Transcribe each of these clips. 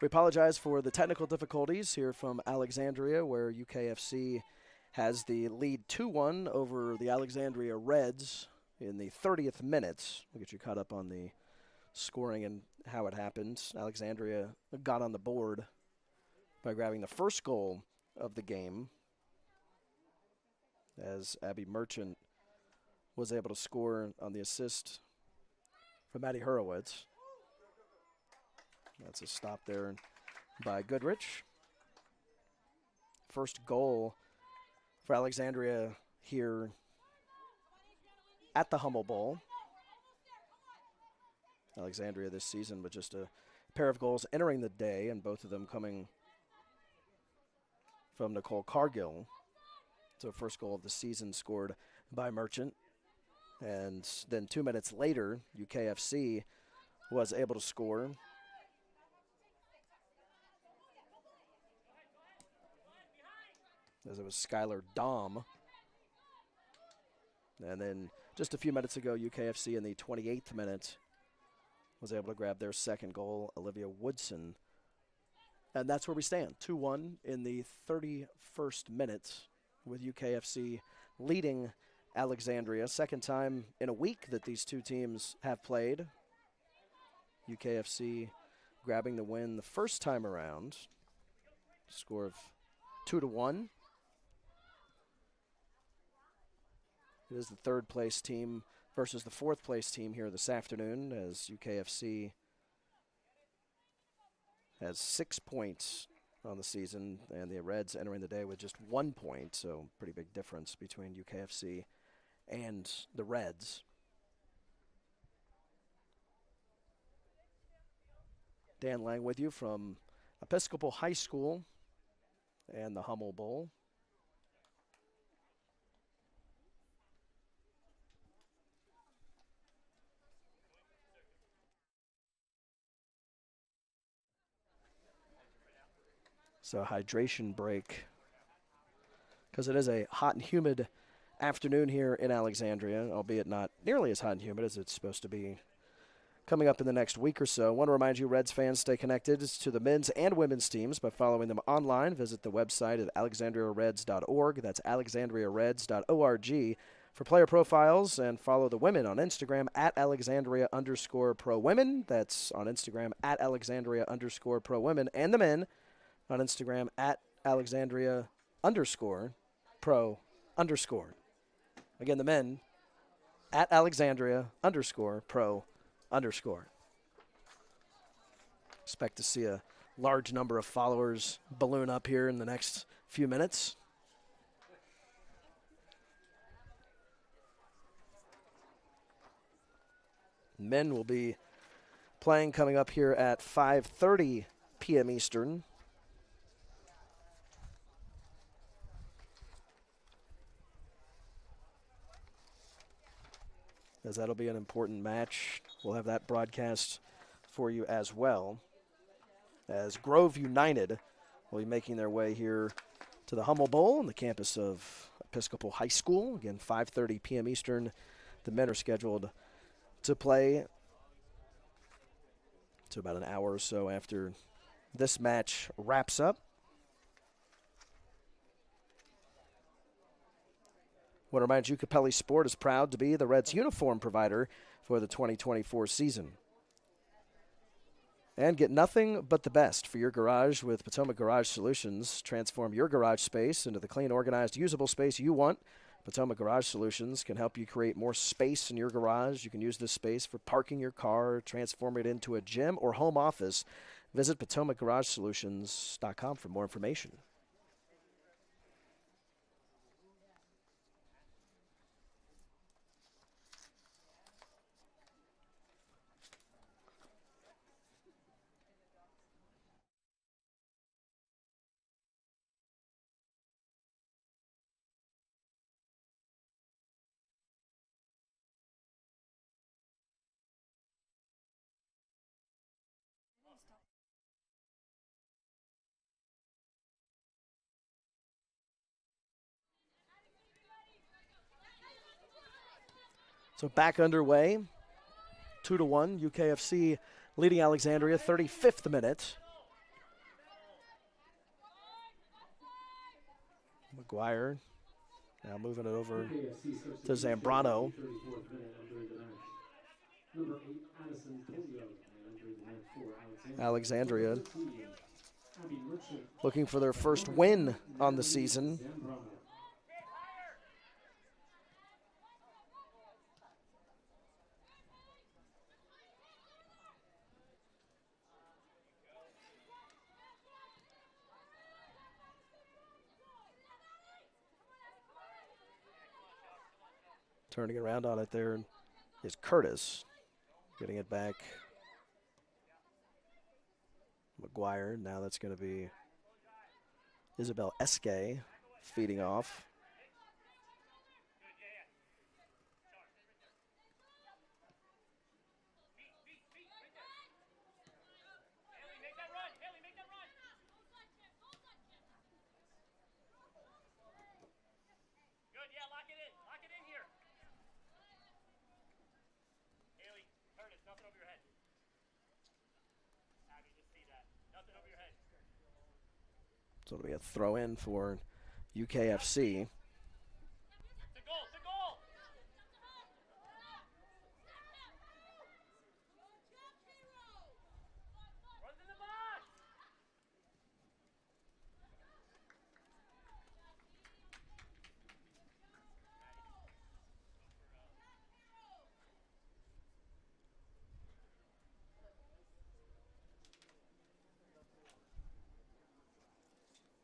We apologize for the technical difficulties here from Alexandria, where UKFC has the lead 2-1 over the Alexandria Reds in the 30th minute. We'll get you caught up on the scoring and how it happened. Alexandria got on the board by grabbing the first goal of the game, as Abby Merchant was able to score on the assist from Maddie Hurwitz. That's a stop there by Goodrich. First goal for Alexandria here at the Hummel Bowl. Alexandria this season with just a pair of goals entering the day, and both of them coming from Nicole Cargill. So first goal of the season scored by Merchant. And then 2 minutes later, UKFC was able to score. As it was Skylar Dahm. And then just a few minutes ago, UKFC in the 28th minute was able to grab their second goal, Olivia Woodson. And that's where we stand, 2-1 in the 31st minute, with UKFC leading Alexandria. Second time in a week that these two teams have played. UKFC grabbing the win the first time around. Score of 2-1. It is the third place team versus the fourth place team here this afternoon, as UKFC has 6 points on the season, and the Reds entering the day with just 1 point, so pretty big difference between UKFC and the Reds. Dan Lang with you from Episcopal High School and the Hummel Bowl. So hydration break, because it is a hot and humid afternoon here in Alexandria, albeit not nearly as hot and humid as it's supposed to be coming up in the next week or so. I want to remind you, Reds fans, stay connected to the men's and women's teams by following them online. Visit the website at alexandriareds.org. That's alexandriareds.org for player profiles, and follow the women on Instagram at Alexandria_ProWomen. That's on Instagram at Alexandria_ProWomen, and the men on Instagram at Alexandria_Pro_. Again, the men at Alexandria_Pro_. Expect to see a large number of followers balloon up here in the next few minutes. Men will be playing coming up here at 5:30 p.m. Eastern. As that'll be an important match. We'll have that broadcast for you as well, as Grove United will be making their way here to the Hummel Bowl on the campus of Episcopal High School. Again, 5:30 p.m. Eastern. The men are scheduled to play to about an hour or so after this match wraps up. I want to remind you, Capelli Sport is proud to be the Reds uniform provider for the 2024 season. And get nothing but the best for your garage with Potomac Garage Solutions. Transform your garage space into the clean, organized, usable space you want. Potomac Garage Solutions can help you create more space in your garage. You can use this space for parking your car, transform it into a gym or home office. Visit PotomacGarageSolutions.com for more information. So back underway, 2-1, UKFC leading Alexandria, 35th minute. McGuire now moving it over UKFC starts the to game shortly in Zambrano. the 34th minute entering the match. Number 8, Addison Polio, and entering the net for Alexandria. Number Alexandria 13, Abby Merchant, looking for their and first number 10, win on the Natalie season. Zambrano. Turning around on it there is Curtis. Getting it back. McGuire. Now that's going to be Isabel Esque feeding off. So it'll be a throw in for UKFC.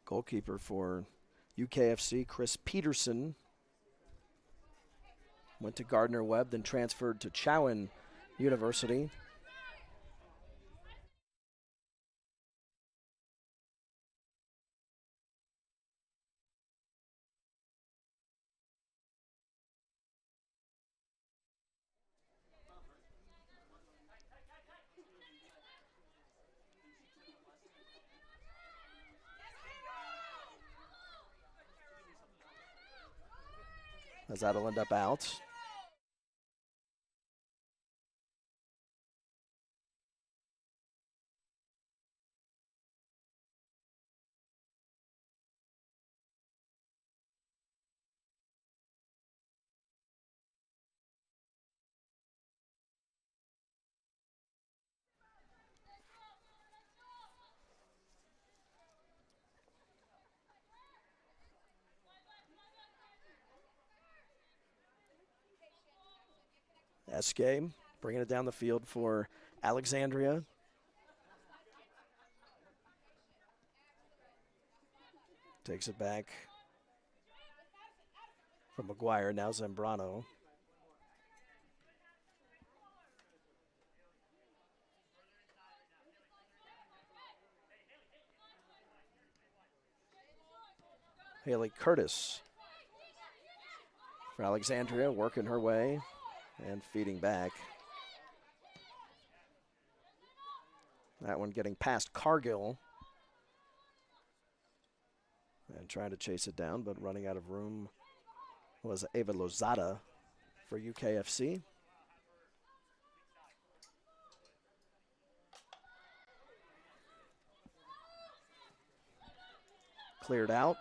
Goalkeeper for UKFC, Chris Peterson. Went to Gardner Webb, then transferred to Chowan University. As that'll end up out. Esque bringing it down the field for Alexandria. Takes it back from McGuire, now Zambrano. Haley Curtis for Alexandria, working her way and feeding back. That one getting past Cargill and trying to chase it down, but running out of room was Ava Lozada for UKFC. Cleared out.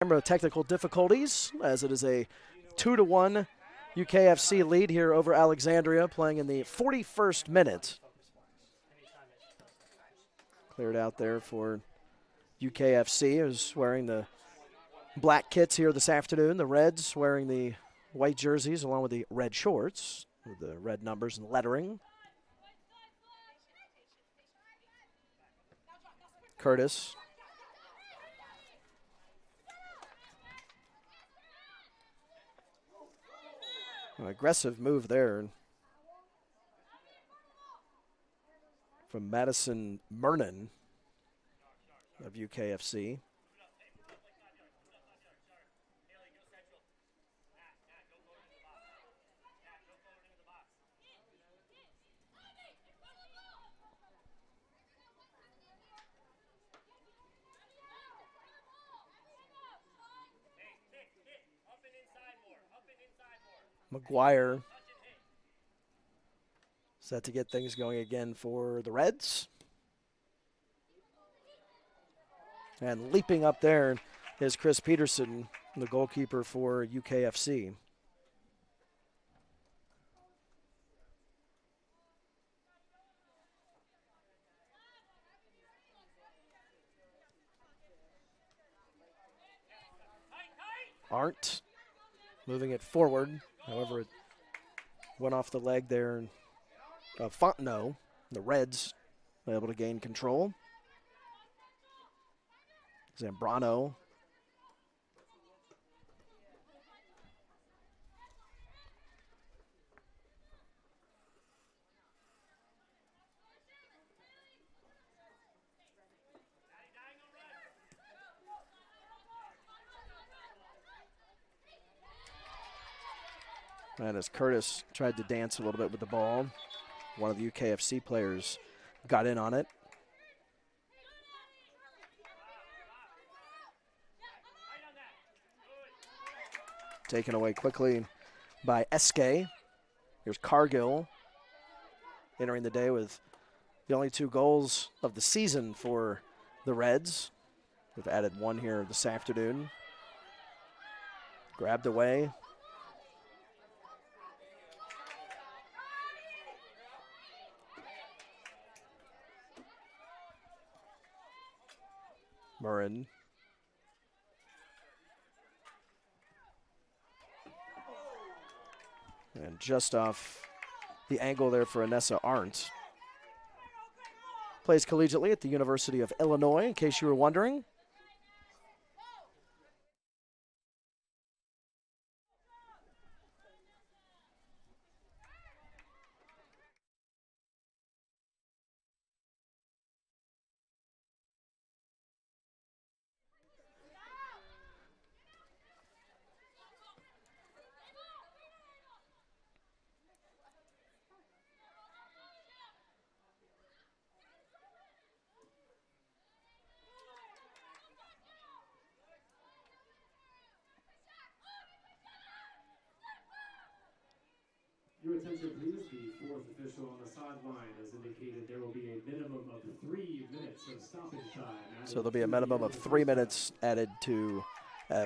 Camera technical difficulties as it is a 2-1 UKFC lead here over Alexandria, playing in the 41st minute. Cleared out there for UKFC, who's wearing the black kits here this afternoon. The Reds wearing the white jerseys along with the red shorts with the red numbers and lettering. Curtis. An aggressive move there from Madison Mernon of UKFC. McGuire set to get things going again for the Reds. And leaping up there is Chris Peterson, the goalkeeper for UKFC. Arndt moving it forward. However, it went off the leg there of Fontenot. The Reds able to gain control. Zambrano. And as Curtis tried to dance a little bit with the ball, one of the UKFC players got in on it. Taken away quickly by Eske. Here's Cargill entering the day with the only 2 goals of the season for the Reds. We've added 1 here this afternoon. Grabbed away. Murrin. And just off the angle there for Anessa Arndt. Plays collegiately at the University of Illinois, in case you were wondering. Your attention, please. The 4th official on the sideline has indicated there will be a minimum of 3 minutes of stoppage time. So there'll be a minimum of 3 minutes added to,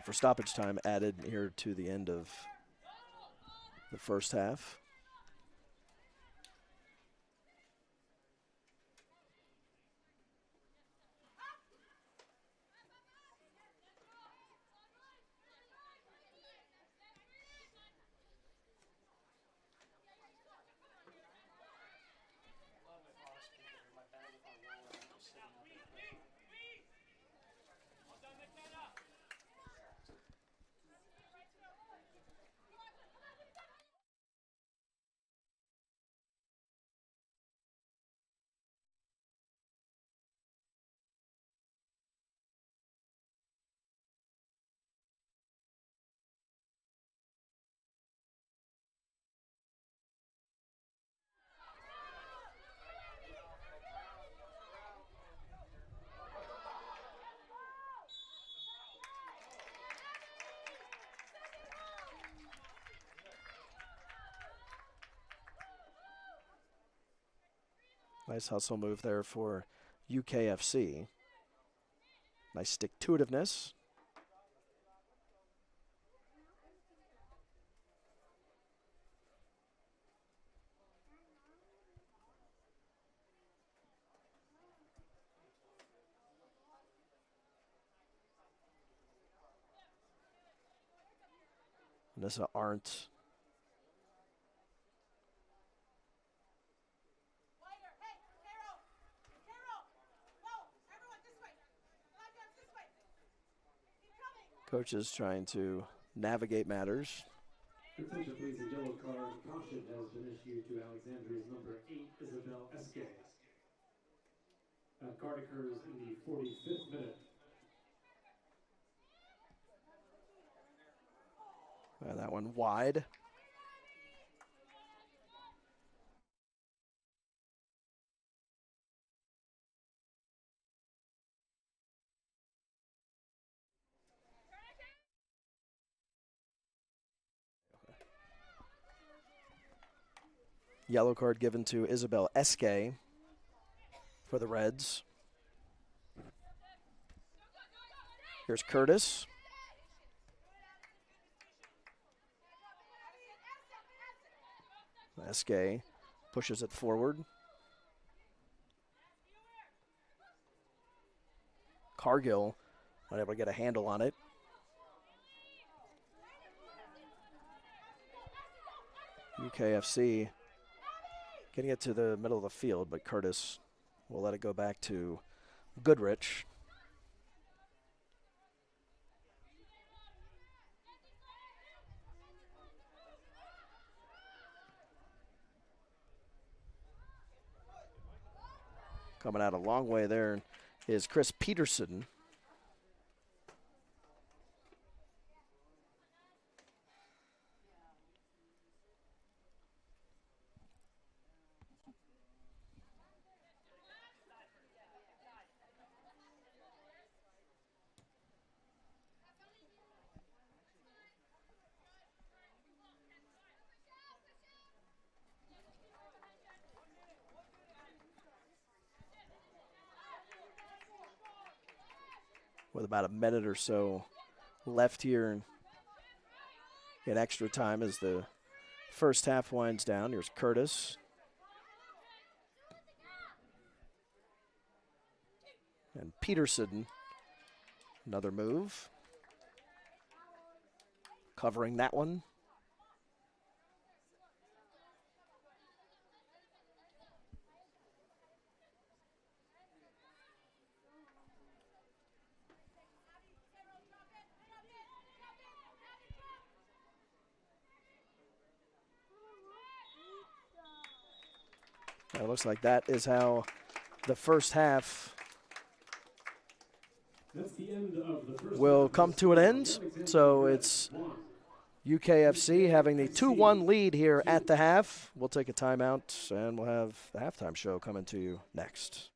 for stoppage time added here to the end of the first half. Nice hustle move there for UKFC. Nice stick-to-itiveness. Vanessa Arndt. Coaches trying to navigate matters. Attention please, a yellow card caution has been issued to Alexandria's number 8, Isabel Eske. Card occurs in the 45th minute. That one wide. Yellow card given to Isabel Eske for the Reds. Here's Curtis. Eske pushes it forward. Cargill not able to get a handle on it. UKFC getting it to the middle of the field, but Curtis will let it go back to Goodrich. Coming out a long way there is Chris Peterson. With about a minute or so left here in extra time as the first half winds down. Here's Curtis. And Peterson, another move. Covering that one. It looks like that is how the first half will come to an end. So it's UKFC having the 2-1 lead here at the half. We'll take a timeout and we'll have the halftime show coming to you next.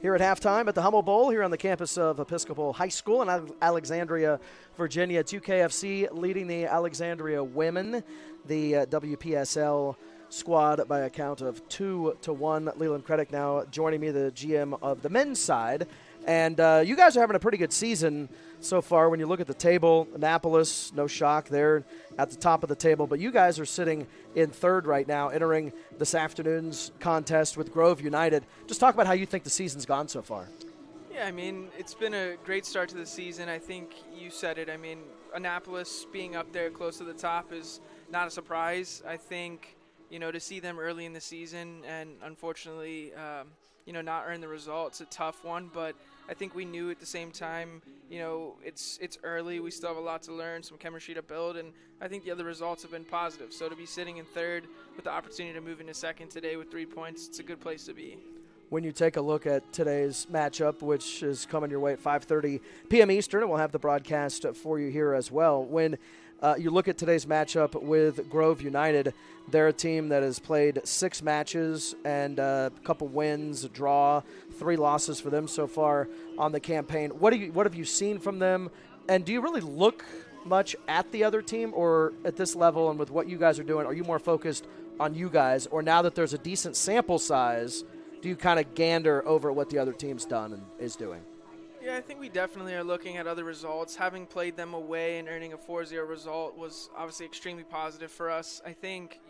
here at halftime at the Hummel Bowl here on the campus of Episcopal High School in Alexandria, Virginia. It's UKFC leading the Alexandria women, the WPSL squad by a count of 2-1. Leland Creddick now joining me, the GM of the men's side. And you guys are having a pretty good season so far. When you look at the table, Annapolis, no shock, they're at the top of the table. But you guys are sitting in third right now, entering this afternoon's contest with Grove United. Just talk about how you think the season's gone so far. Yeah, I mean, it's been a great start to the season. I think you said it. I mean, Annapolis being up there close to the top is not a surprise. I think, to see them early in the season and unfortunately, not earn the result, it's a tough one. But I think we knew at the same time, it's early. We still have a lot to learn, some chemistry to build, and I think the other results have been positive. So to be sitting in third with the opportunity to move into second today with 3 points, it's a good place to be. When you take a look at today's matchup, which is coming your way at 5:30 p.m. Eastern, and we'll have the broadcast for you here as well. When you look at today's matchup with Grove United, they're a team that has played 6 matches and a couple wins, a draw, 3 losses for them so far on the campaign. What have you seen from them, and do you really look much at the other team, or at this level and with what you guys are doing, are you more focused on you guys, or now that there's a decent sample size, do you kind of gander over what the other team's done and is doing? Yeah, I think we definitely are looking at other results. Having played them away and earning a 4-0 result was obviously extremely positive for us. I think,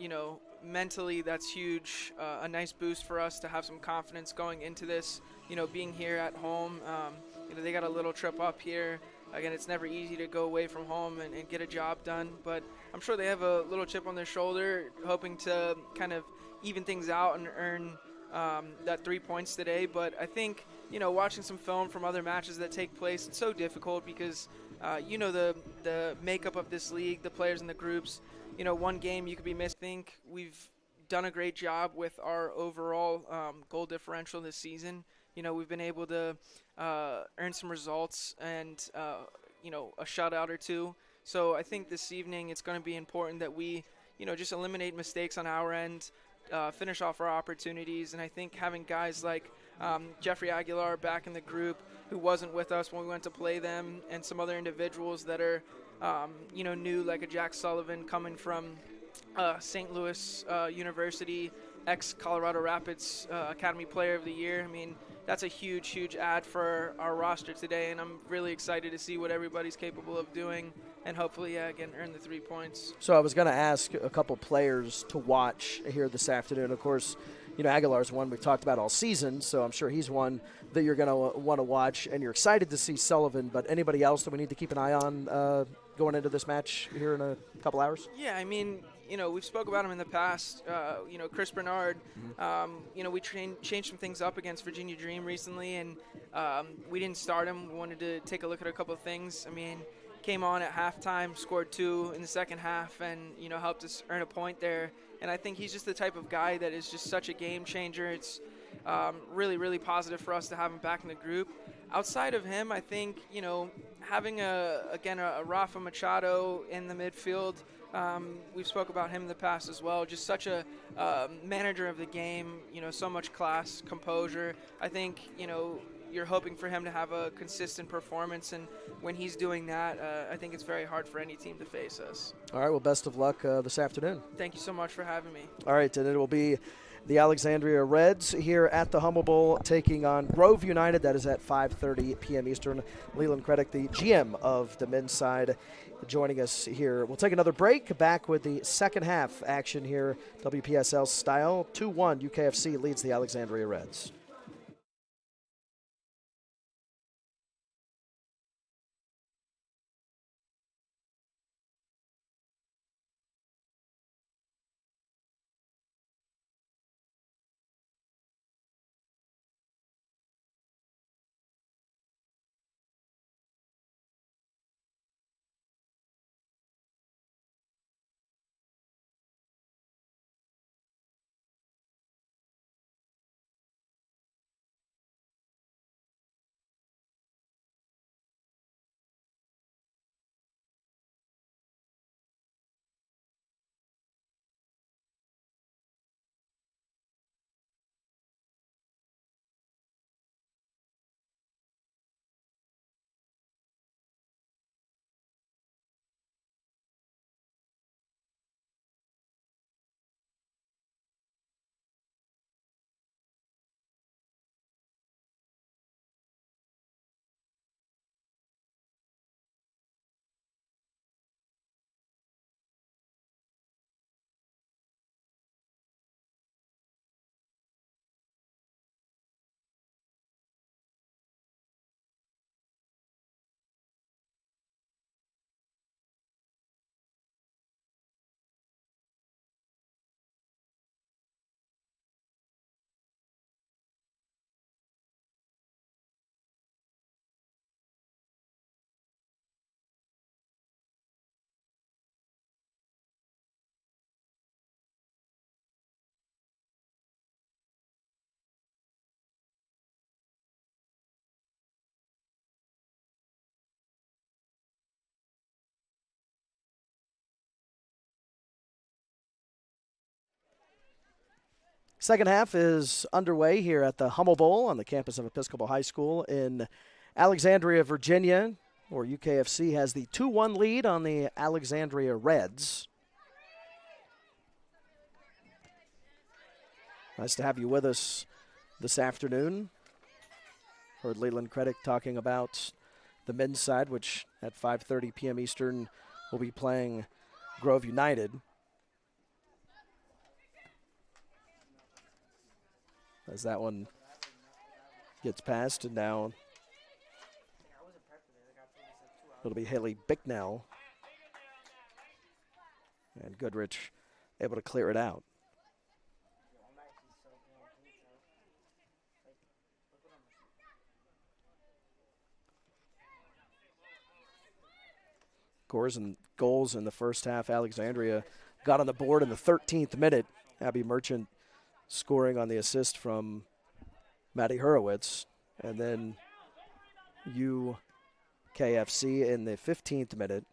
mentally that's huge, a nice boost for us to have some confidence going into this, being here at home. They got a little trip up here. Again, it's never easy to go away from home and get a job done, but I'm sure they have a little chip on their shoulder, hoping to kind of even things out and earn that 3 points today. But I think, watching some film from other matches that take place, it's so difficult because, the makeup of this league, the players in the groups, one game you could be missing. I think we've done a great job with our overall goal differential this season. We've been able to earn some results and, a shutout or two. So I think this evening it's going to be important that we, just eliminate mistakes on our end, finish off our opportunities. And I think having guys like Jeffrey Aguilar back in the group, who wasn't with us when we went to play them, and some other individuals that are, new, like a Jack Sullivan coming from St. Louis University, ex-Colorado Rapids Academy Player of the Year. I mean, that's a huge, huge add for our roster today, and I'm really excited to see what everybody's capable of doing and hopefully, again, earn the 3 points. So I was going to ask a couple players to watch here this afternoon. Of course, Aguilar's one we've talked about all season, so I'm sure he's one that you're going to want to watch, and you're excited to see Sullivan. But anybody else that we need to keep an eye on going into this match here in a couple hours? Yeah, I mean, we've spoke about him in the past. Chris Bernard, we changed some things up against Virginia Dream recently, and we didn't start him. We wanted to take a look at a couple of things. I mean, came on at halftime, scored 2 in the second half, and, helped us earn a point there. And I think he's just the type of guy that is just such a game changer. It's really, really positive for us to have him back in the group. Outside of him, I think, having a Rafa Machado in the midfield, we've spoke about him in the past as well. Just such a manager of the game, so much class, composure. I think, you're hoping for him to have a consistent performance, and when he's doing that, I think it's very hard for any team to face us. All right, well, best of luck this afternoon. Thank you so much for having me. All right, and it will be the Alexandria Reds here at the Hummel Bowl taking on Grove United. That is at 5:30 p.m. Eastern. Leland Creddick, the GM of the men's side, joining us here. We'll take another break. Back with the second half action here, WPSL style. 2-1 UKFC leads the Alexandria Reds. Second half is underway here at the Hummel Bowl on the campus of Episcopal High School in Alexandria, Virginia, where UKFC has the 2-1 lead on the Alexandria Reds. Nice to have you with us this afternoon. Heard Leland Credit talking about the men's side, which at 5:30 p.m. Eastern will be playing Grove United. As that one gets passed, and now it'll be Haley Bicknell. And Goodrich able to clear it out. Goals in the first half. Alexandria got on the board in the 13th minute. Abby Merchant scoring on the assist from Maddie Hurwitz. And then UKFC in the 15th minute,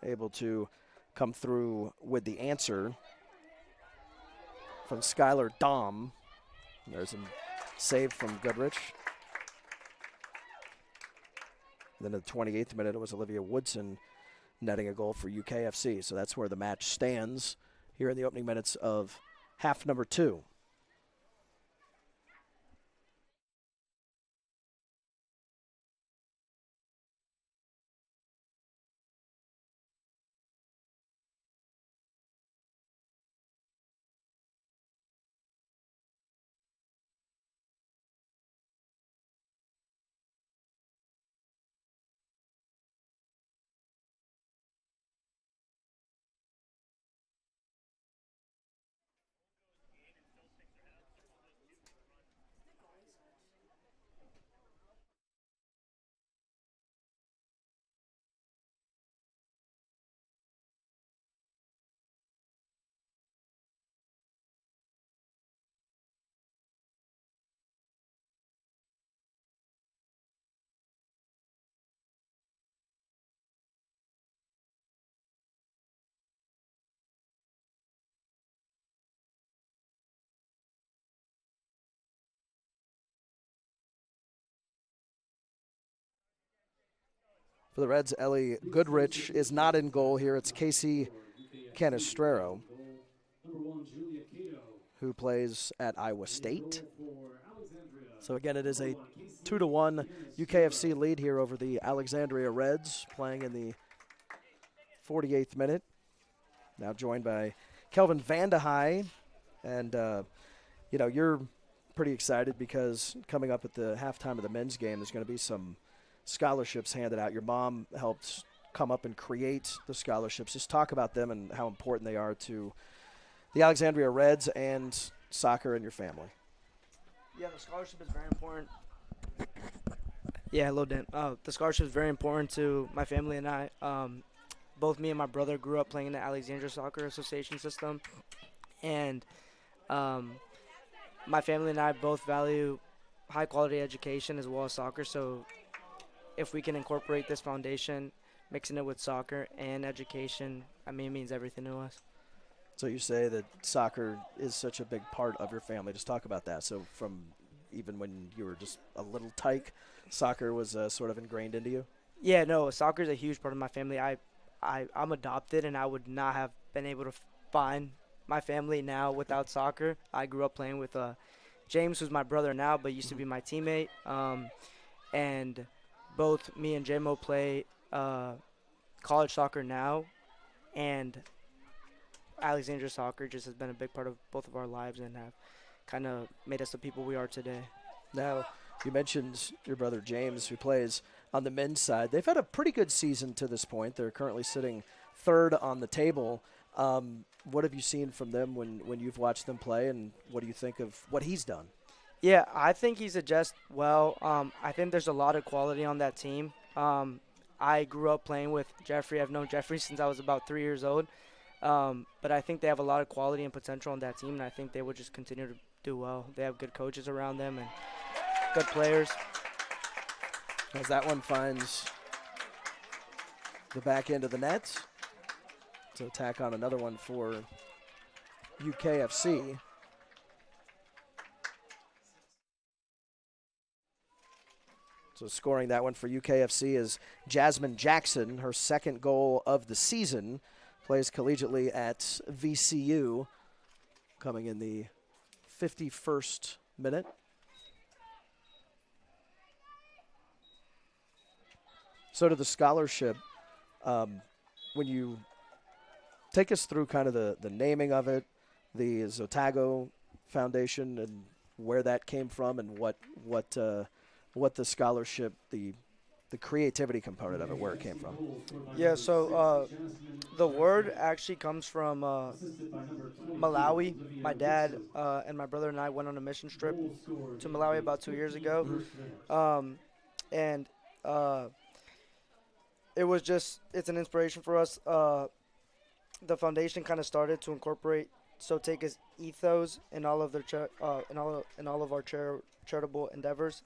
able to come through with the answer from Skylar Dahm. There's a save from Goodrich. Then in the 28th minute, it was Olivia Woodson netting a goal for UKFC. So that's where the match stands here in the opening minutes of half number 2. For the Reds, Ellie Goodrich is not in goal here. It's Casey Canestrero, who plays at Iowa State. So again, it is a 2-1 UKFC lead here over the Alexandria Reds, playing in the 48th minute. Now joined by Kelvin Vandehei. And, you're pretty excited because coming up at the halftime of the men's game, there's going to be some scholarships handed out. Your mom helped come up and create the scholarships. Just talk about them and how important they are to the Alexandria Reds and soccer and your family. Yeah, the scholarship is very important. Yeah, hello, Dan. The scholarship is very important to my family and I. Both me and my brother grew up playing in the Alexandria Soccer Association system, and my family and I both value high-quality education as well as soccer, so if we can incorporate this foundation, mixing it with soccer and education, it means everything to us. So you say that soccer is such a big part of your family. Just talk about that. So from even when you were just a little tyke, soccer was sort of ingrained into you? Yeah, no, soccer is a huge part of my family. I'm adopted, and I would not have been able to find my family now without soccer. I grew up playing with James, who's my brother now, but used to be my teammate. And both me and JMO play college soccer now, and Alexandria soccer just has been a big part of both of our lives and have kind of made us the people we are today. Now, you mentioned your brother James, who plays on the men's side. They've had a pretty good season to this point. They're currently sitting third on the table. What have you seen from them when you've watched them play, and what do you think of what he's done? Yeah, I think he's adjusted well. I think there's a lot of quality on that team. I grew up playing with Jeffrey. I've known Jeffrey since I was about 3 years old. But I think they have a lot of quality and potential on that team, and I think they will just continue to do well. They have good coaches around them and good players. As that one finds the back end of the net to attack on another one for UKFC. So scoring that one for UKFC is Jasmine Jackson, her second goal of the season. Plays collegiately at VCU, coming in the 51st minute. So to the scholarship, when you take us through kind of the naming of it, the Zotago Foundation, and where that came from, and what the scholarship, the creativity component of it, where it came from. Yeah, so the word actually comes from Malawi. My dad and my brother and I went on a mission trip to Malawi about 2 years ago. And it was it's an inspiration for us. The foundation kind of started to incorporate Sotega's ethos in all of their in all of our charitable endeavors.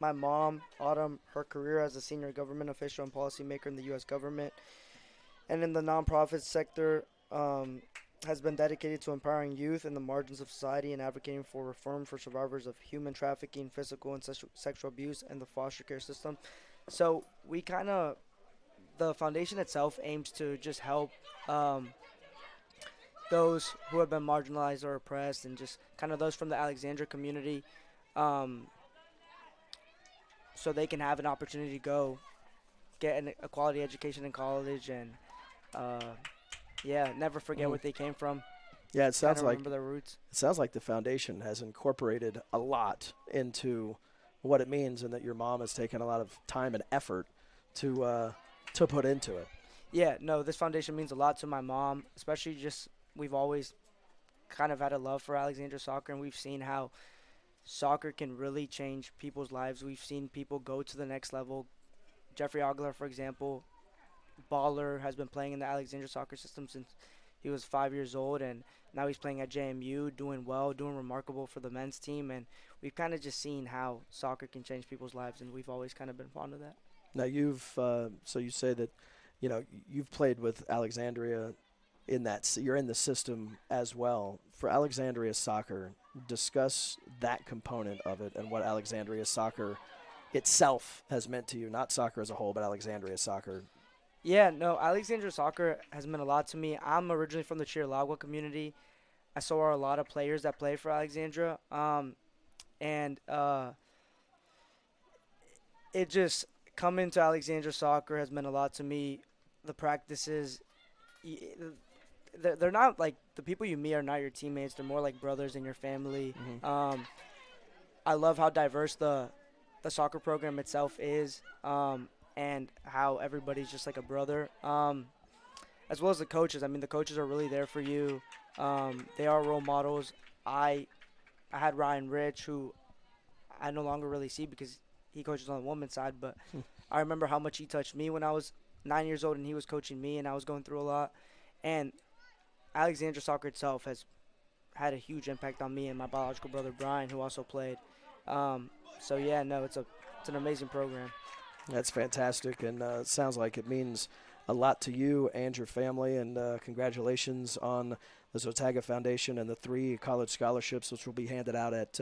My mom, Autumn, her career as a senior government official and policymaker in the U.S. government and in the nonprofit sector, has been dedicated to empowering youth in the margins of society and advocating for reform for survivors of human trafficking, physical and sexual abuse, and the foster care system. So the foundation itself aims to just help those who have been marginalized or oppressed, and just kind of those from the Alexandria community, so they can have an opportunity to go get a quality education in college and never forget where they came from. Yeah, it sounds like remember their roots. It sounds like the foundation has incorporated a lot into what it means, and that your mom has taken a lot of time and effort to put into it. Yeah, no, this foundation means a lot to my mom, especially we've always kind of had a love for Alexandria soccer, and we've seen how soccer can really change people's lives. We've seen people go to the next level. Jeffrey Aguilar, for example, baller, has been playing in the Alexandria soccer system since he was 5 years old, and now he's playing at JMU, doing well, doing remarkable for the men's team, and we've kind of just seen how soccer can change people's lives, and we've always kind of been fond of that. Now so you say that, you've played with Alexandria you're in the system as well. For Alexandria soccer, discuss that component of it and what Alexandria soccer itself has meant to you, not soccer as a whole, but Alexandria soccer. Yeah, no, Alexandria soccer has meant a lot to me. I'm originally from the Chiralagua community. I saw a lot of players that play for Alexandria, and it just coming to Alexandria soccer has meant a lot to me. The practices, they're not like the people you meet are not your teammates. They're more like brothers in your family. Mm-hmm. I love how diverse the soccer program itself is, and how everybody's just like a brother, as well as the coaches. I mean, the coaches are really there for you. They are role models. I had Ryan Rich, who I no longer really see because he coaches on the women's side, but I remember how much he touched me when I was 9 years old and he was coaching me, and I was going through a lot. And Alexandria soccer itself has had a huge impact on me and my biological brother Brian, who also played. So yeah, no, it's an amazing program. That's fantastic, and it sounds like it means a lot to you and your family, and congratulations on the Zotaga Foundation and the 3 college scholarships, which will be handed out at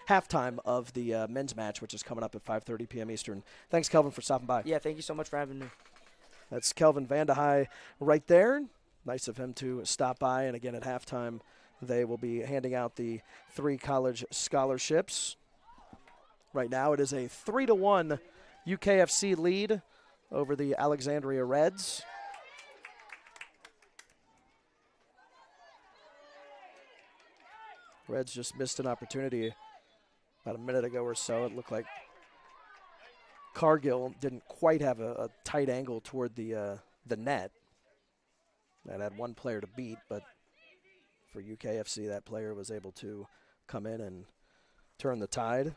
halftime of the men's match, which is coming up at 5:30 p.m. Eastern. Thanks, Kelvin, for stopping by. Yeah, thank you so much for having me. That's Kelvin Vandehei right there. Nice of him to stop by, and again at halftime they will be handing out the 3 college scholarships. Right now it is a 3-1 UKFC lead over the Alexandria Reds. Reds just missed an opportunity about a minute ago or so. It looked like Cargill didn't quite have a tight angle toward the net. That had one player to beat, but for UKFC, that player was able to come in and turn the tide.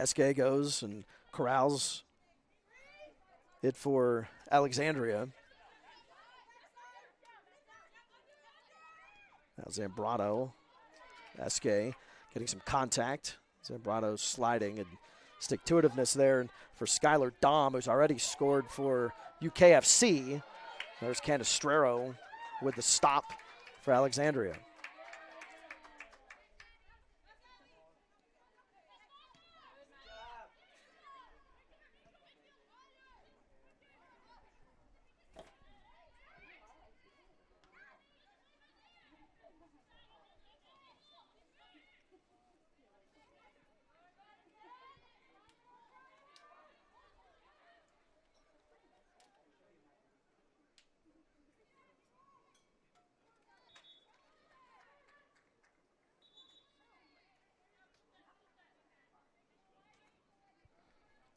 SK goes and corrals it for Alexandria. Now Zambrano, SK getting some contact. Zambrano sliding and stick-to-itiveness there for Skylar Dom, who's already scored for UKFC. There's Canestraro with the stop for Alexandria.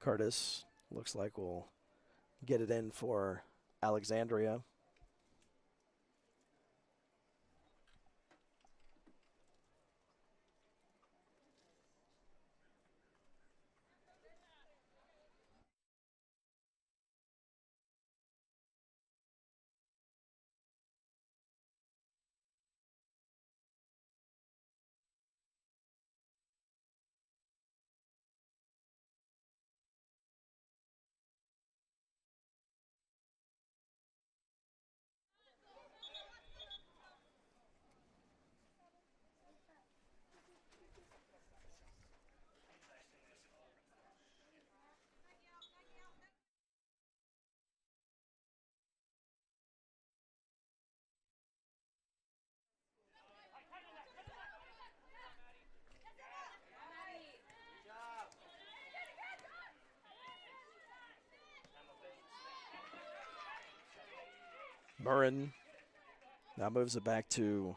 Curtis looks like we'll get it in for Alexandria. Murrin now moves it back to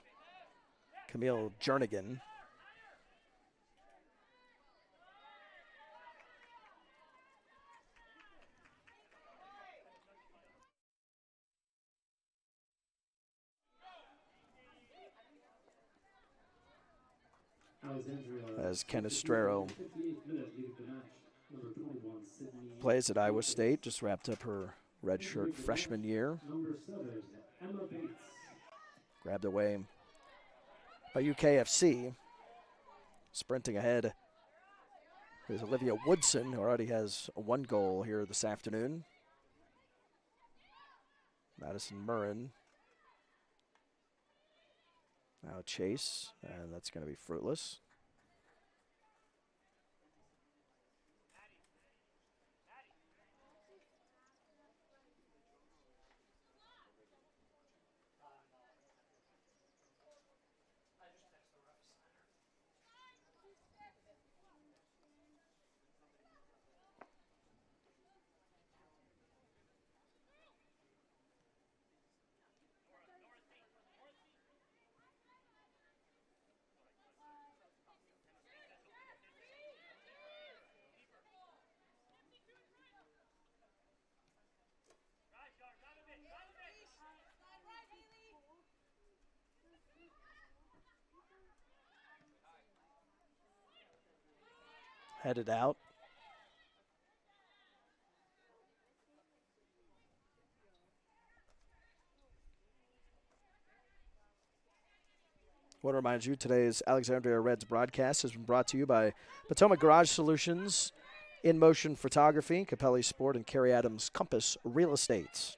Camille Jernigan. As Canestraro plays at Iowa State, just wrapped up her redshirt freshman year. Grabbed away by UKFC. Sprinting ahead is Olivia Woodson, who already has one goal here this afternoon. Madison Murrin. Now chase, and that's going to be fruitless. Headed out. I want to remind you, today's Alexandria Reds broadcast has been brought to you by Potomac Garage Solutions, In Motion Photography, Capelli Sport, and Kerry Adams Compass Real Estates.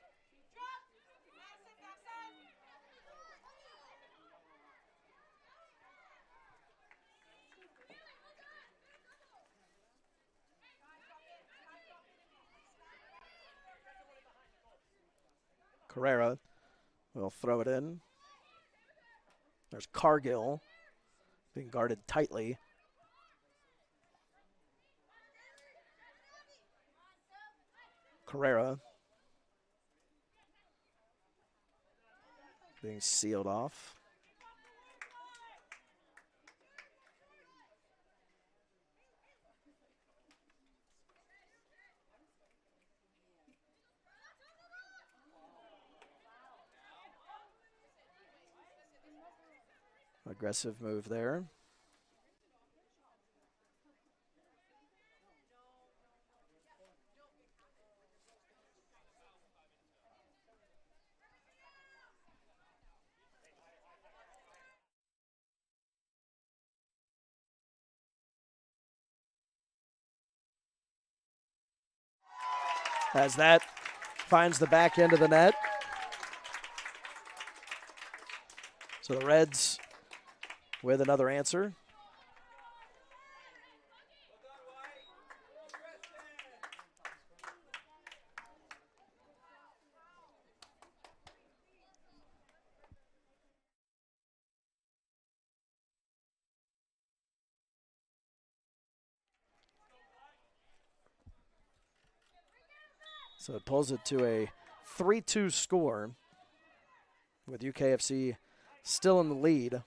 Carrera will throw it in. There's Cargill being guarded tightly. Carrera being sealed off. Aggressive move there. as that finds the back end of the net. So the Reds with another answer. So it pulls it to a 3-2 score with UKFC still in the lead.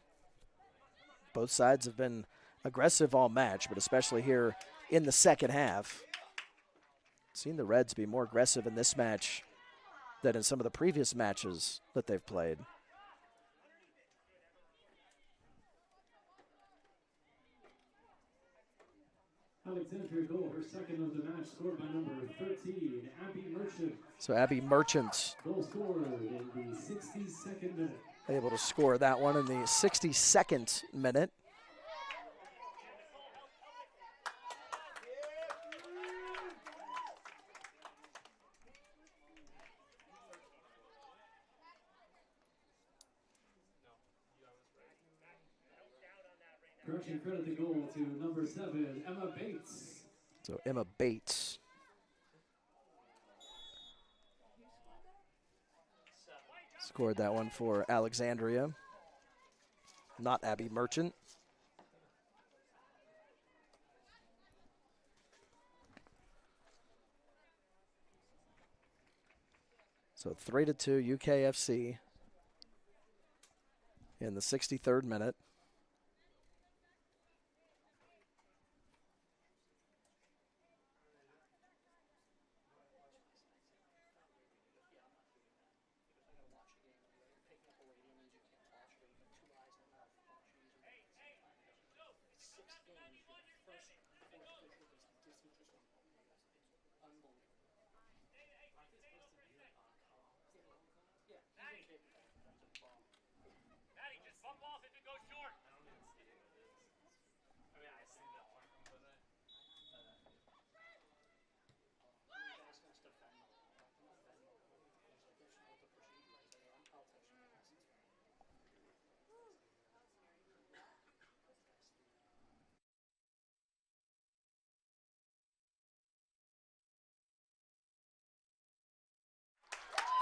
Both sides have been aggressive all match, but especially here in the second half. Seen the Reds be more aggressive in this match than in some of the previous matches that they've played. Alexandria goal, her second of the match, scored by number 13, Abby Merchant. So Abby Merchant Goal scored in the 62nd minute. able to score that one in the 62nd minute. Correction, credit the goal to number 7, Emma Bates. So Emma Bates. Scored that one for Alexandria, not Abby Merchant. So 3-2 UKFC in the 63rd minute.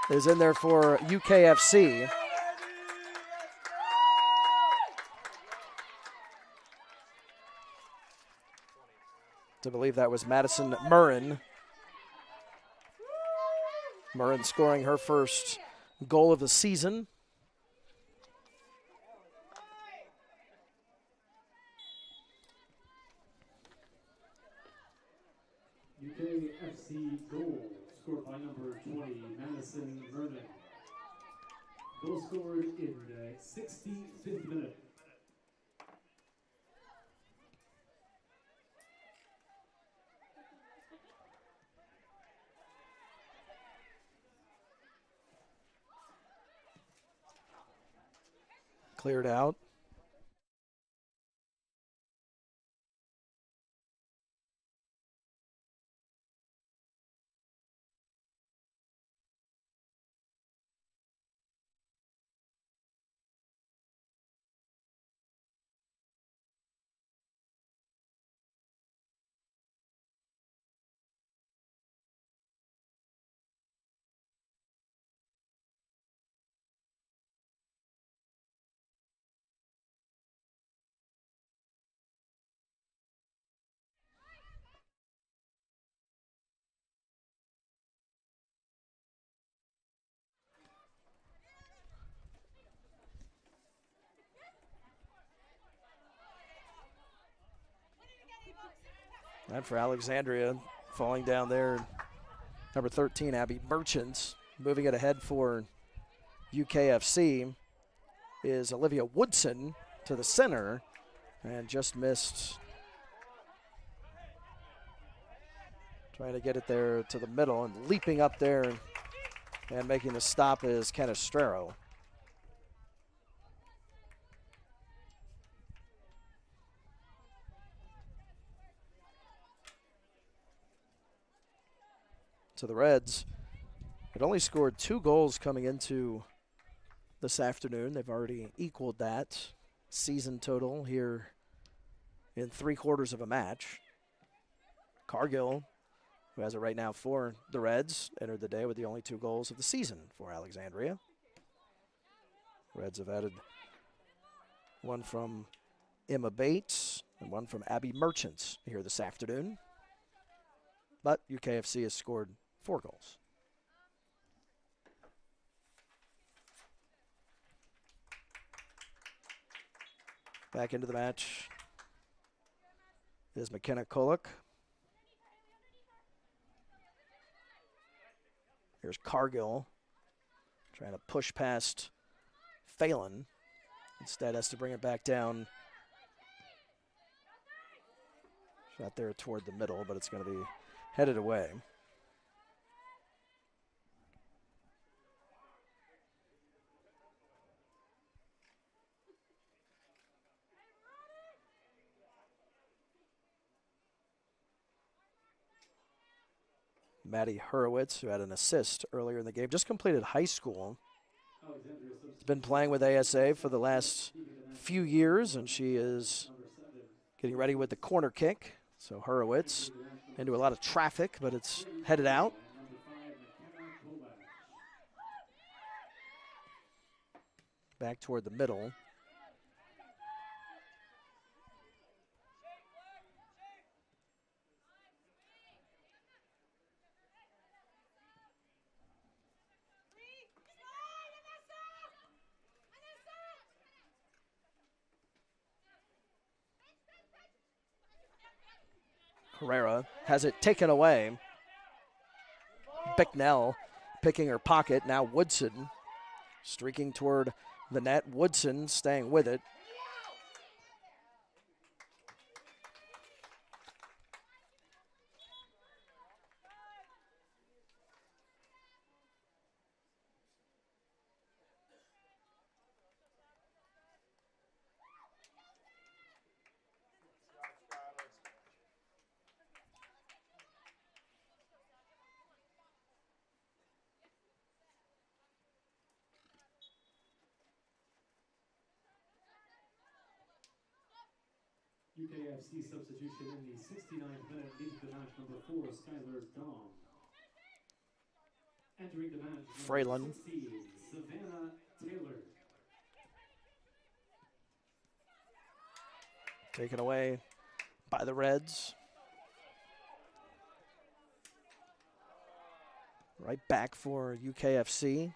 Is in there for UKFC. To believe that was Madison Murrin. Murrin scoring her first goal of the season. UKFC goal scored by number 20, Madison Vernon. Goal scored in the 65th minute. Cleared out. And for Alexandria, falling down there, number 13, Abby Merchant. Moving it ahead for UKFC is Olivia Woodson to the center and just missed. Trying to get it there to the middle and leaping up there and making the stop is Canestraro. So the Reds had only scored 2 goals coming into this afternoon. They've already equaled that season total here in 3/4 of a match. Cargill, who has it right now for the Reds, entered the day with the only 2 goals of the season for Alexandria. Reds have added one from Emma Bates and one from Abby Merchants here this afternoon. But UKFC has scored 4 goals. Back into the match is McKenna Kolek. Here's Cargill trying to push past Phelan. Instead has to bring it back down. Shot there toward the middle, but it's going to be headed away. Maddie Hurwitz, who had an assist earlier in the game, just completed high school. Has been playing with ASA for the last few years, and she is getting ready with the corner kick. So Hurwitz into a lot of traffic, but it's headed out. Back toward the middle. Herrera has it taken away. Bicknell picking her pocket. Now Woodson streaking toward the net. Woodson staying with it. UKFC substitution in the 69th minute, leaving the match number 4, Skylar Dom. Entering the match, Fralin. 16, Savannah Taylor. Taken away by the Reds. Right back for UKFC.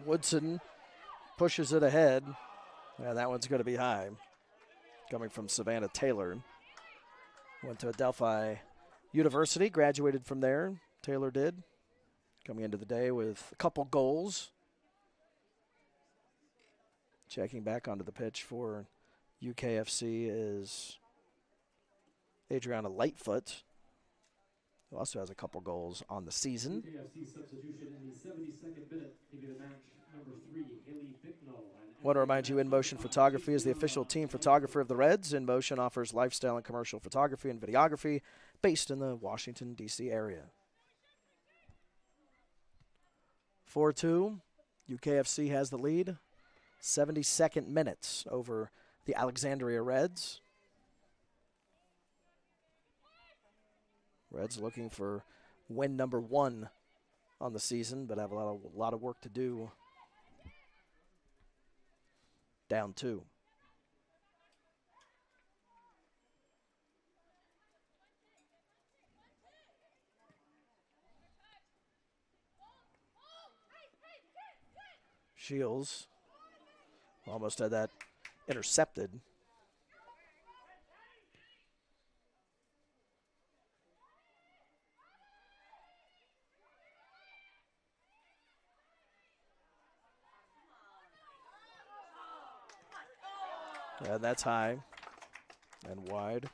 Woodson pushes it ahead. Yeah, that one's going to be high. Coming from Savannah Taylor. Went to Adelphi University, graduated from there. Taylor did. Coming into the day with a couple goals. Checking back onto the pitch for UKFC is Adriana Lightfoot, who also has a couple goals on the season. UKFC substitution in the 72nd minute, leaving the match number 3, Want to remind you, In Motion Photography is the official team photographer of the Reds. In Motion offers lifestyle and commercial photography and videography based in the Washington, D.C. area. 4-2. UKFC has the lead. 72nd minutes over the Alexandria Reds. Reds looking for win number 1 on the season, but have a lot of work to do. Down 2. Shields almost had that intercepted. And that's high and wide.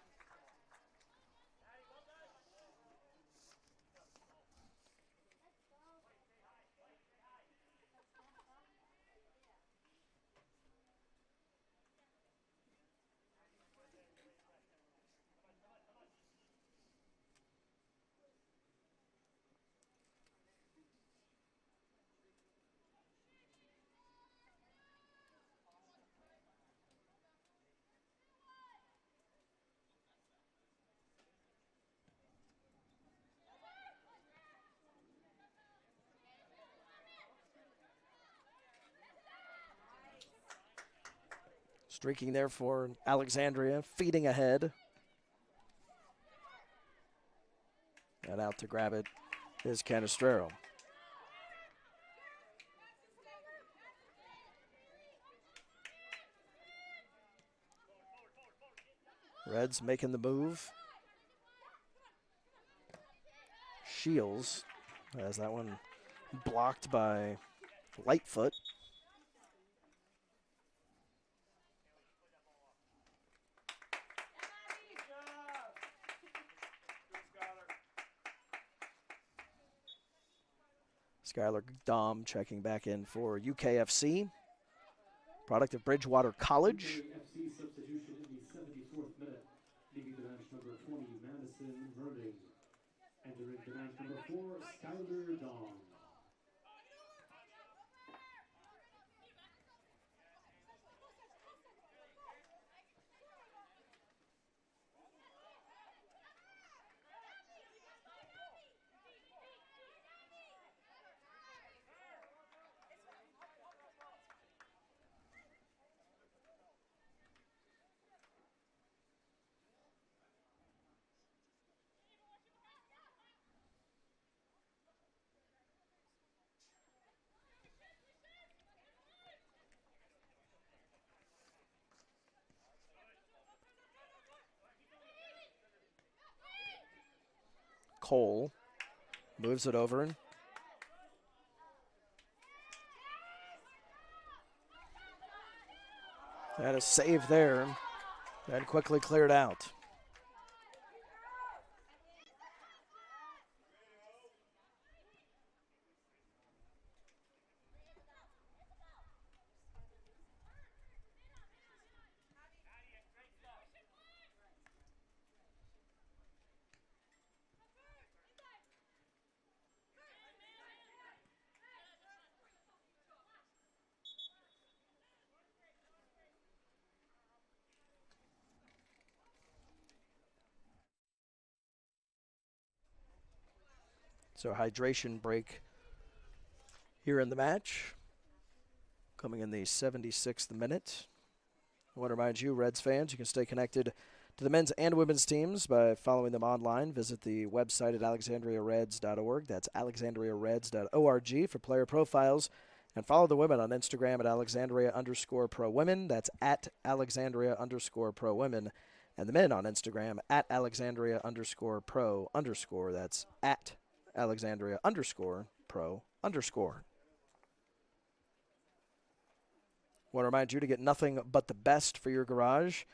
Streaking there for Alexandria, feeding ahead. And out to grab it is Canestraro. Reds making the move. Shields has that one blocked by Lightfoot. Skylar Dom checking back in for UKFC, product of Bridgewater College. UKFC substitution in the 74th minute, leaving the bench number 20, Madison Vernon. Entering the bench number 4, Skylar Dom. Cole moves it over. And a save there, and quickly cleared out. So hydration break here in the match. Coming in the 76th minute. I want to remind you, Reds fans, you can stay connected to the men's and women's teams by following them online. Visit the website at alexandriareds.org. That's alexandriareds.org for player profiles. And follow the women on Instagram at Alexandria_ProWomen. That's at Alexandria_ProWomen. And the men on Instagram at Alexandria_Pro_. That's at Alexandria_Pro_. Want to remind you to get nothing but the best for your garage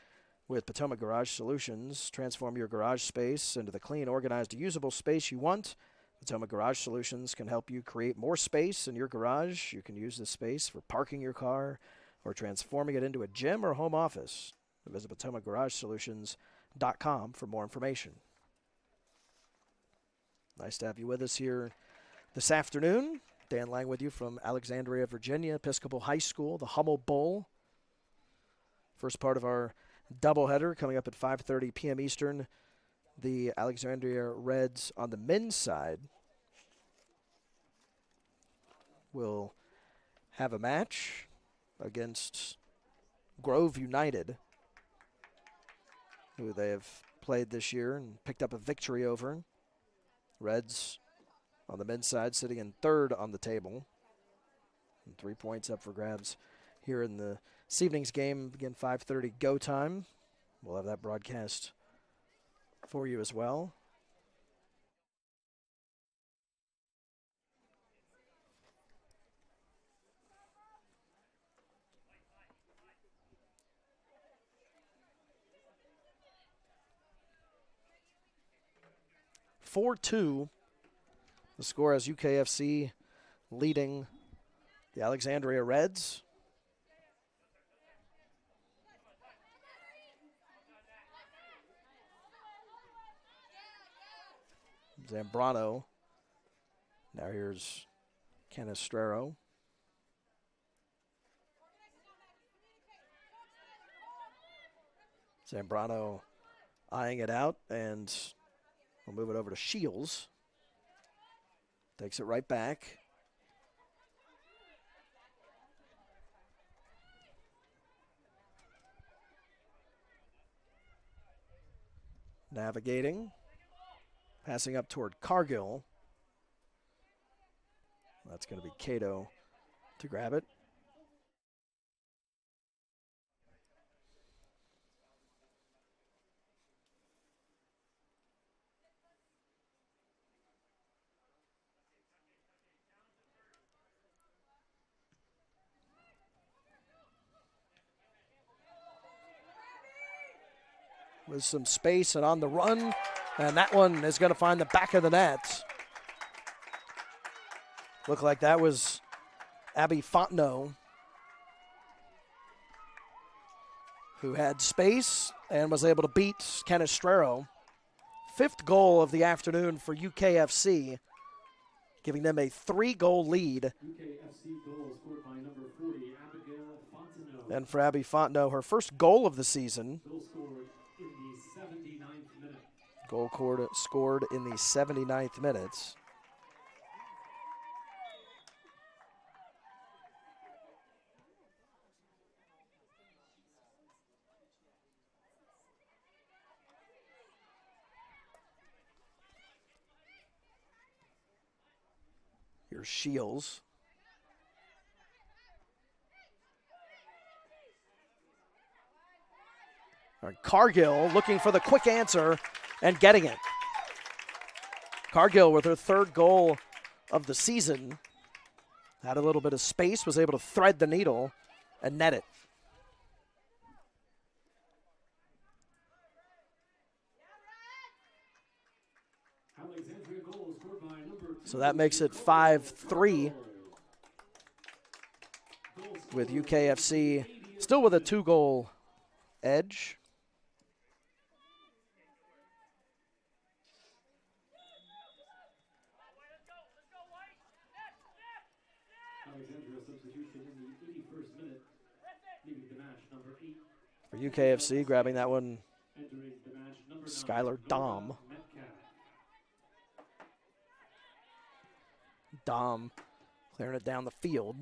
with Potomac Garage Solutions. Transform your garage space into the clean, organized, usable space you want. Potomac Garage Solutions can help you create more space in your garage. You can use this space for parking your car or transforming it into a gym or home office. Visit PotomacGarageSolutions.com for more information. Nice to have you with us here this afternoon. Dan Lang with you from Alexandria, Virginia, Episcopal High School, the Hummel Bowl. First part of our doubleheader coming up at 5:30 p.m. Eastern. The Alexandria Reds on the men's side will have a match against Grove United, who they have played this year and picked up a victory over. Reds on the men's side sitting in third on the table. And 3 points up for grabs here in this evening's game. Again, 5:30 go time. We'll have that broadcast for you as well. (4-2). The score has UKFC leading the Alexandria Reds. Zambrano. Now here's Canestraro. Zambrano eyeing it out, and we'll move it over to Shields. Takes it right back. Navigating. Passing up toward Cargill. That's going to be Cato to grab it. With some space and on the run, and that one is going to find the back of the net. Looked like that was Abby Fontenot, who had space and was able to beat Canestraro. 5th goal of the afternoon for UKFC, giving them a 3-goal lead. UKFC goal scored by number 40, Abigail Fontenot. And for Abby Fontenot, her first goal of the season. Goal scored in the 79th minute. Goal scored in the 79th minutes. Here's Shields. Cargill looking for the quick answer and getting it. Cargill with her 3rd goal of the season. Had a little bit of space, was able to thread the needle and net it. Alexandria goal scored by number 2. So that makes it 5-3 with UKFC still with a 2-goal edge. Alexandria substitution in the 81st minute, leaving the match number 8. For UKFC, grabbing that one, Entering the match number 9, Skylar Dom. Metcalf. Dom clearing it down the field.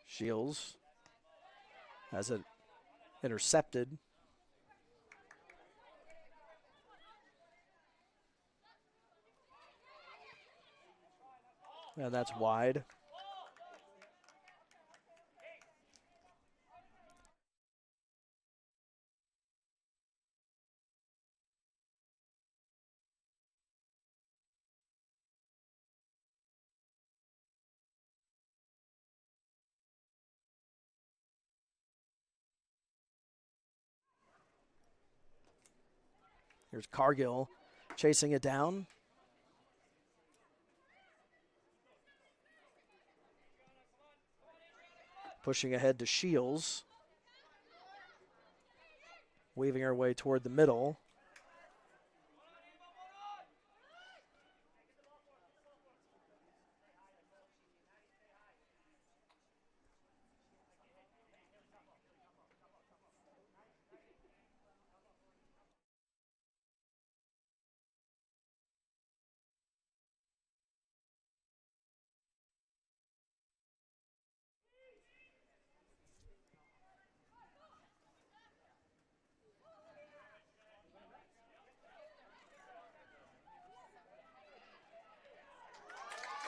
Shields has it intercepted. And that's wide. Here's Cargill chasing it down. Pushing ahead to Shields. Weaving her way toward the middle.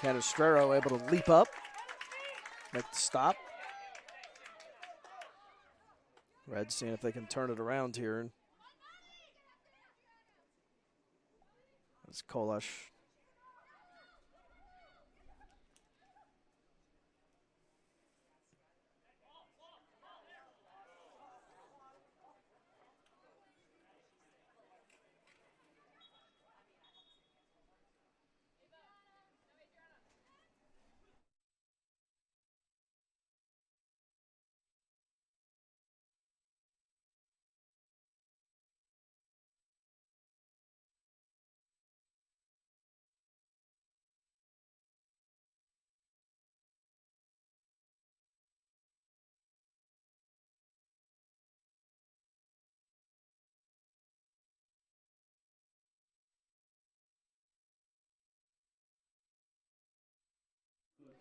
Canestraro able to leap up, make the stop. Reds seeing if they can turn it around here. That's Kolash.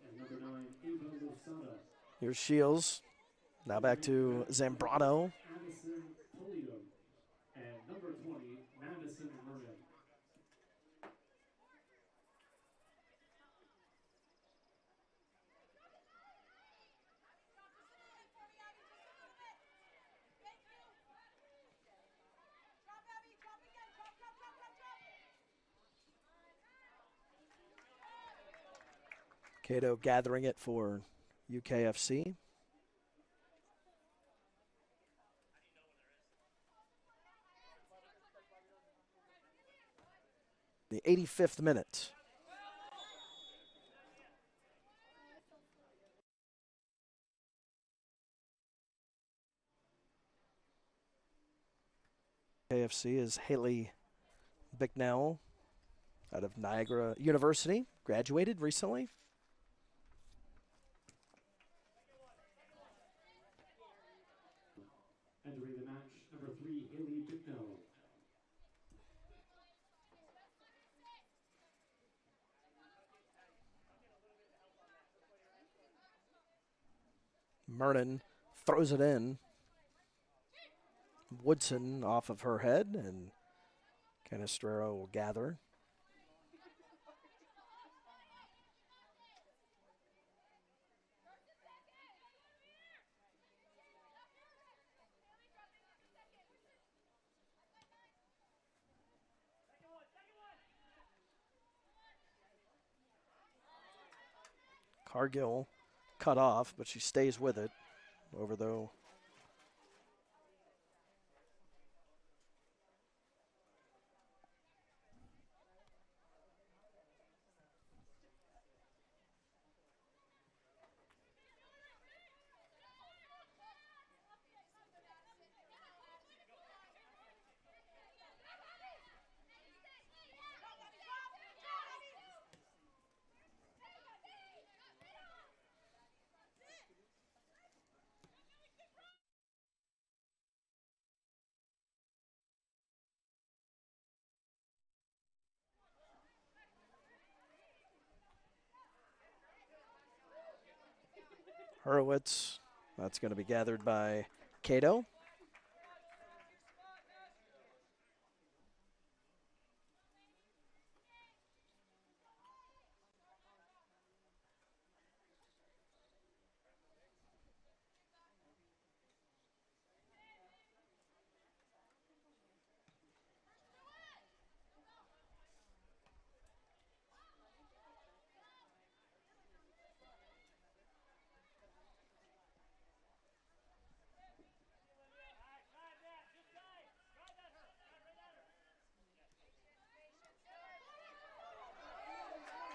And number 9, Ava Losada. Here's Shields. Now back to Zambrano. Addison Toledo. And number 20, Madison Vernon. Cato gathering it for UKFC. The 85th minute. UKFC is Haley Bicknell out of Niagara University, graduated recently. Entering the match, number 3, Haley Bicknell. Mernon throws it in. Woodson off of her head, and Canestraro will gather. Cargill cut off, but she stays with it. Over though. Hurwitz, that's going to be gathered by Cato.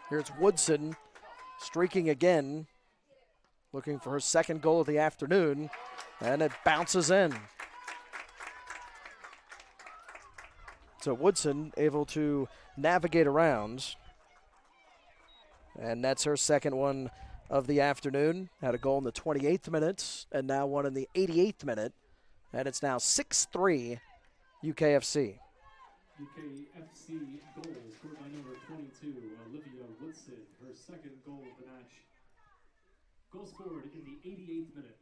Here's Woodson streaking again, looking for her second goal of the afternoon, and it bounces in. So Woodson able to navigate around, and that's her second one of the afternoon. Had a goal in the 28th minute, and now one in the 88th minute, and it's now 6-3 UKFC. UKFC goal scored by number 22, Olivia Woodson, her second goal of the match. Goal scored in the 88th minute.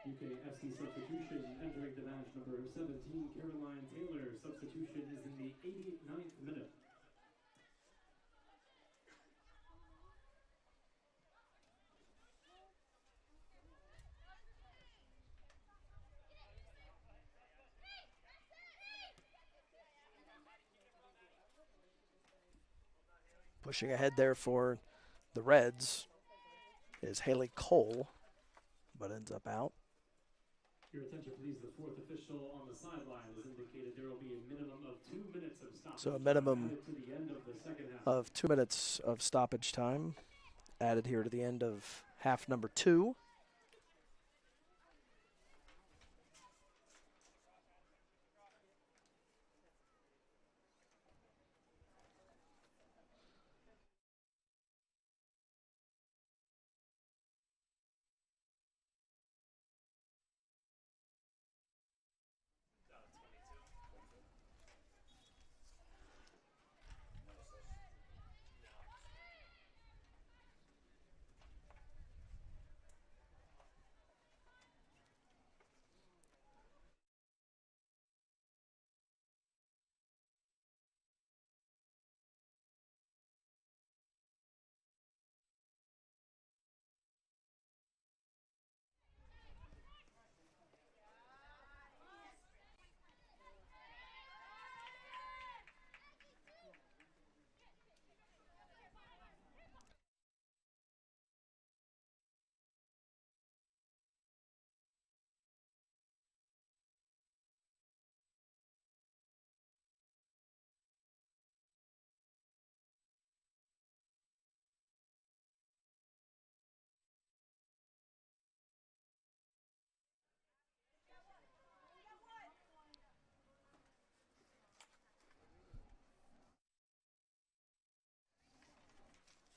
UKFC substitution entering the match, number 17, Caroline Taylor. Substitution is in the 89th minute. Pushing ahead there for the Reds is Haley Cole, but ends up out. Your attention, please. The fourth official on the sideline has indicated there will be a minimum of 2 minutes of stoppage. So a minimum to the end of the second half. of 2 minutes of stoppage time added here to the end of half number 2.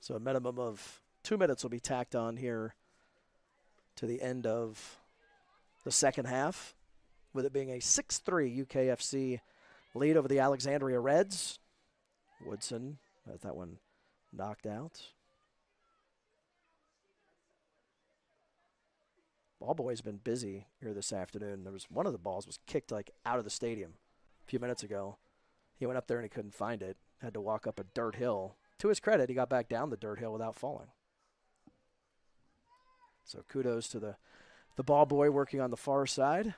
So a minimum of 2 minutes will be tacked on here to the end of the second half, with it being a 6-3 UKFC lead over the Alexandria Reds. Woodson has that one knocked out. Ball boy's been busy here this afternoon. There was one of the balls was kicked like out of the stadium a few minutes ago. He went up there and he couldn't find it. Had to walk up a dirt hill. To his credit, he got back down the dirt hill without falling. So kudos to the ball boy working on the far side.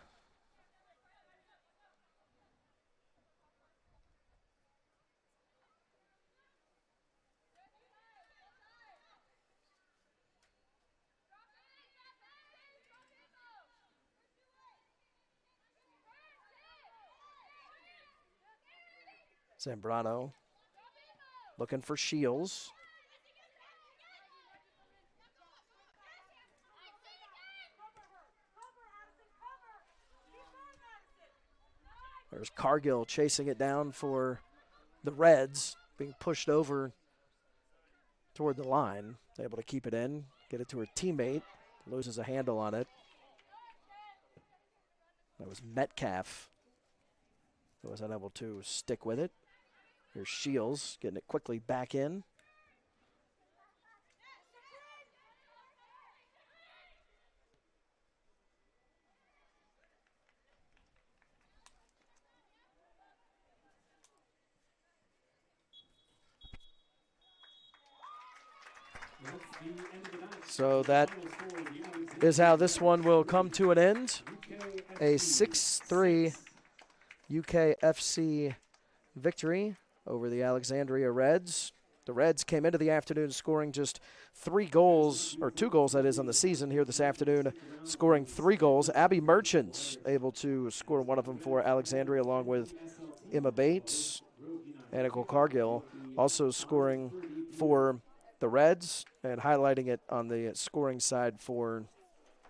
Zambrano looking for Shields. There's Cargill chasing it down for the Reds, being pushed over toward the line. Able to keep it in, get it to her teammate, loses a handle on it. That was Metcalf who was unable to stick with it. Here's Shields getting it quickly back in. So that is how this one will come to an end. A 6-3 UKFC victory over the Alexandria Reds. The Reds came into the afternoon scoring just 3 goals, or 2 goals that is, on the season here this afternoon, scoring 3 goals. Abby Merchant able to score one of them for Alexandria along with Emma Bates. And Nicole Cargill also scoring for the Reds, and highlighting it on the scoring side for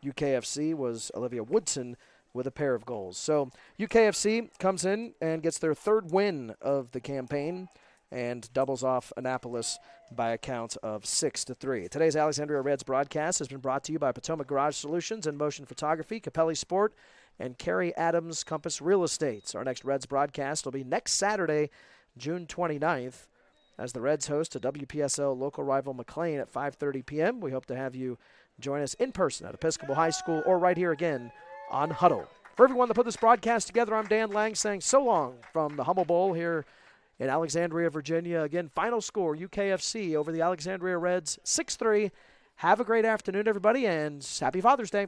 UKFC was Olivia Woodson with a pair of goals. So UKFC comes in and gets their 3rd win of the campaign and doubles off Annapolis by a count of 6-3. Today's Alexandria Reds broadcast has been brought to you by Potomac Garage Solutions and Motion Photography, Capelli Sport, and Kerry Adams Compass Real Estate. Our next Reds broadcast will be next Saturday, June 29th, as the Reds host a WPSL local rival McLean at 5:30 p.m. We hope to have you join us in person at Episcopal High School or right here again on Huddle. For everyone that put this broadcast together, I'm Dan Lang saying so long from the Hummel Bowl here in Alexandria, Virginia. Again, final score, UKFC over the Alexandria Reds, 6-3. Have a great afternoon, everybody, and happy Father's Day.